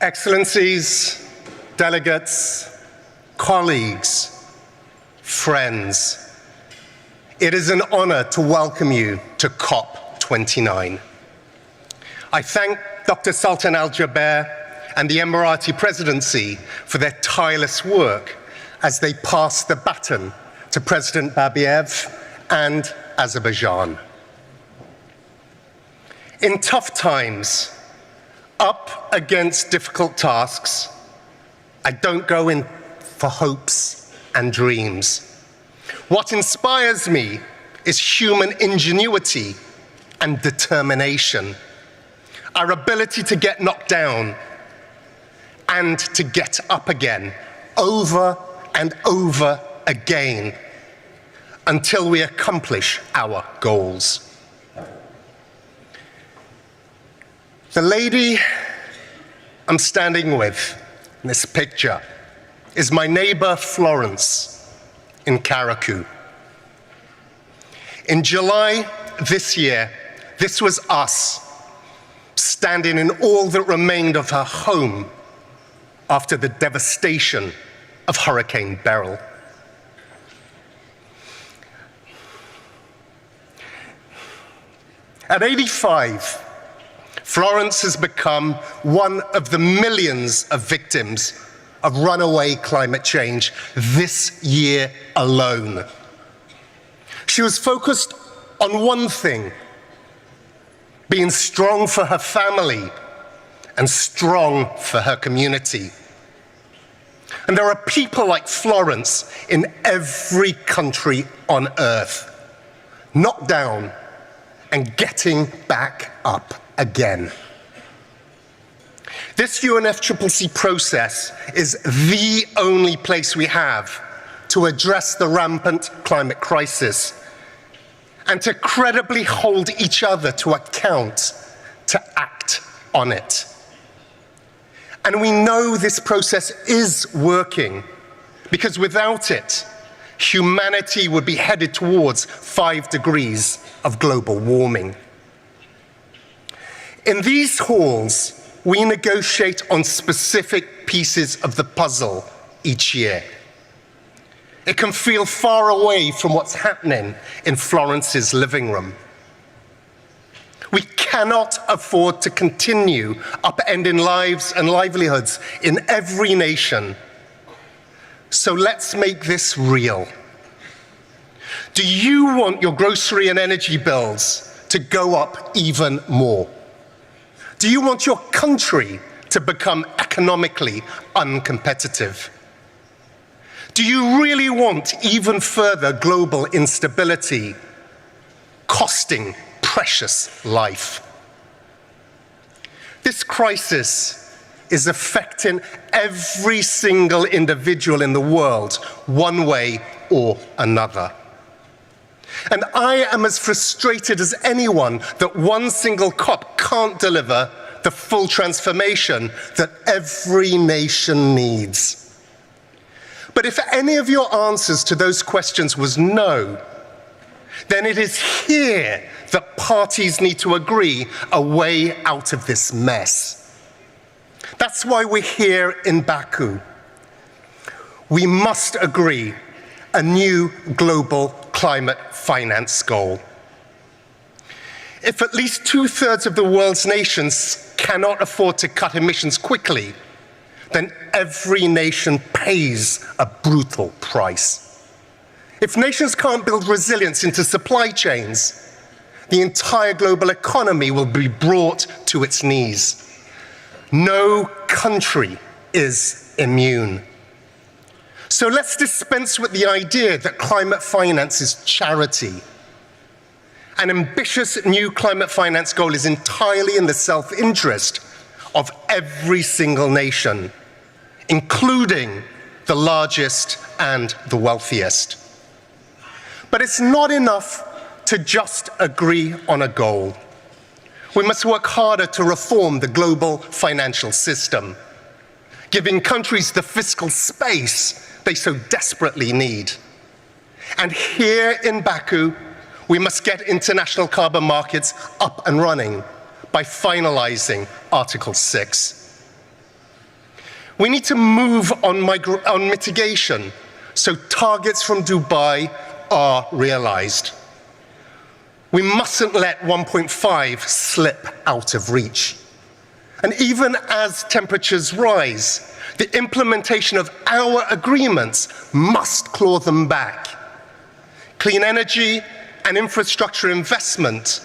Excellencies, delegates, colleagues, friends, it is an honor to welcome you to COP29. I thank Dr. Sultan Al Jaber and the Emirati Presidency for their tireless work as they pass the baton to President Babayev and Azerbaijan. In tough times, up against difficult tasks, I don't go in for hopes and dreams. What inspires me is human ingenuity and determination, our ability to get knocked down and to get up again, over and over again, until we accomplish our goals. The lady I'm standing with in this picture is my neighbor Florence in Karaku. In July this year, this was us standing in all that remained of her home after the devastation of Hurricane Beryl. At 85, Florence has become one of the millions of victims of runaway climate change this year alone. She was focused on one thing: being strong for her family and strong for her community. And there are people like Florence in every country on earth, knocked down and getting back up again. This UNFCCC process is the only place we have to address the rampant climate crisis and to credibly hold each other to account, to act on it. And we know this process is working, because without it, humanity would be headed towards 5 degrees of global warming. In these halls, we negotiate on specific pieces of the puzzle each year. It can feel far away from what's happening in Florence's living room. We cannot afford to continue upending lives and livelihoods in every nation. So let's make this real. Do you want your grocery and energy bills to go up even more? Do you want your country to become economically uncompetitive? Do you really want even further global instability, costing precious life? This crisis is affecting every single individual in the world, one way or another. And I am as frustrated as anyone that one single COP can't deliver the full transformation that every nation needs. But if any of your answers to those questions was no, then it is here that parties need to agree a way out of this mess. That's why we're here in Baku. We must agree a new global climate finance goal. If at least 2/3 of the world's nations cannot afford to cut emissions quickly, then every nation pays a brutal price. If nations can't build resilience into supply chains, the entire global economy will be brought to its knees. No country is immune. So let's dispense with the idea that climate finance is charity. An ambitious new climate finance goal is entirely in the self-interest of every single nation, including the largest and the wealthiest. But it's not enough to just agree on a goal. We must work harder to reform the global financial system, giving countries the fiscal space they so desperately need. And here in Baku, we must get international carbon markets up and running by finalizing Article 6. We need to move on mitigation so targets from Dubai are realized. We mustn't let 1.5 slip out of reach. And even as temperatures rise, the implementation of our agreements must claw them back. Clean energy and infrastructure investment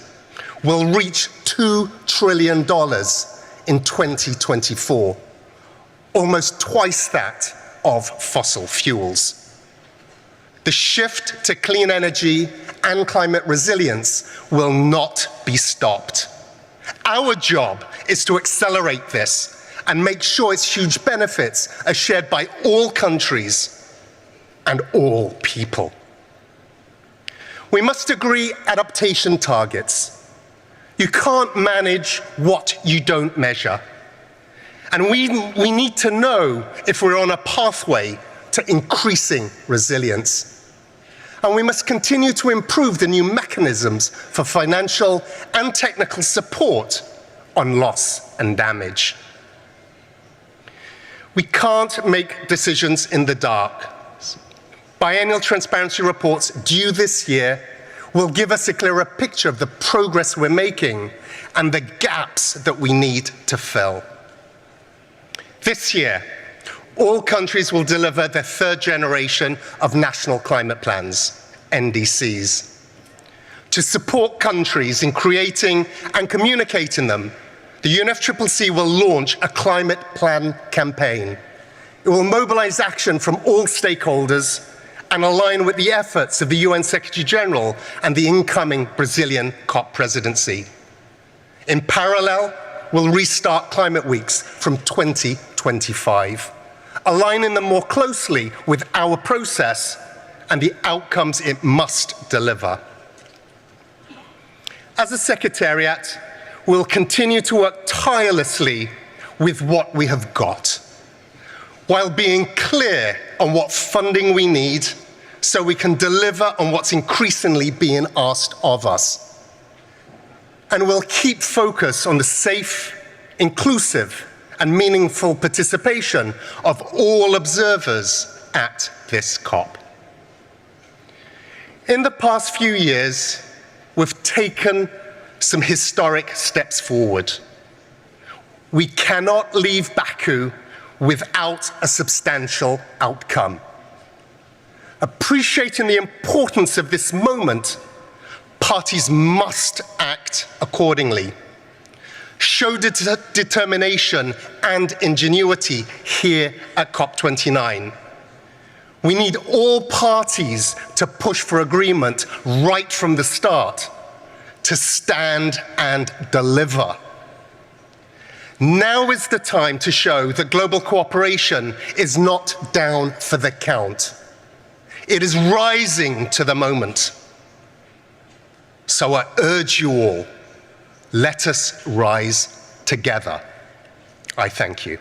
will reach $2 trillion in 2024, almost twice that of fossil fuels. The shift to clean energy and climate resilience will not be stopped. Our job is to accelerate this and make sure its huge benefits are shared by all countries and all people. We must agree adaptation targets. You can't manage what you don't measure. And we need to know if we're on a pathway to increasing resilience. And we must continue to improve the new mechanisms for financial and technical support on loss and damage. We can't make decisions in the dark. Biennial transparency reports due this year will give us a clearer picture of the progress we're making and the gaps that we need to fill. This year, all countries will deliver their third generation of national climate plans, NDCs. To support countries in creating and communicating them, the UNFCCC will launch a climate plan campaign. It will mobilize action from all stakeholders and align with the efforts of the UN Secretary General and the incoming Brazilian COP presidency. In parallel, we'll restart climate weeks from 2025, aligning them more closely with our process and the outcomes it must deliver. As a Secretariat, we'll continue to work tirelessly with what we have got, while being clear on what funding we need so we can deliver on what's increasingly being asked of us. And we'll keep focus on the safe, inclusive, and meaningful participation of all observers at this COP. In the past few years, we've taken some historic steps forward. We cannot leave Baku without a substantial outcome. Appreciating the importance of this moment, parties must act accordingly. Show determination and ingenuity here at COP29. We need all parties to push for agreement right from the start, to stand and deliver. Now is the time to show that global cooperation is not down for the count. It is rising to the moment. So I urge you all, let us rise together. I thank you.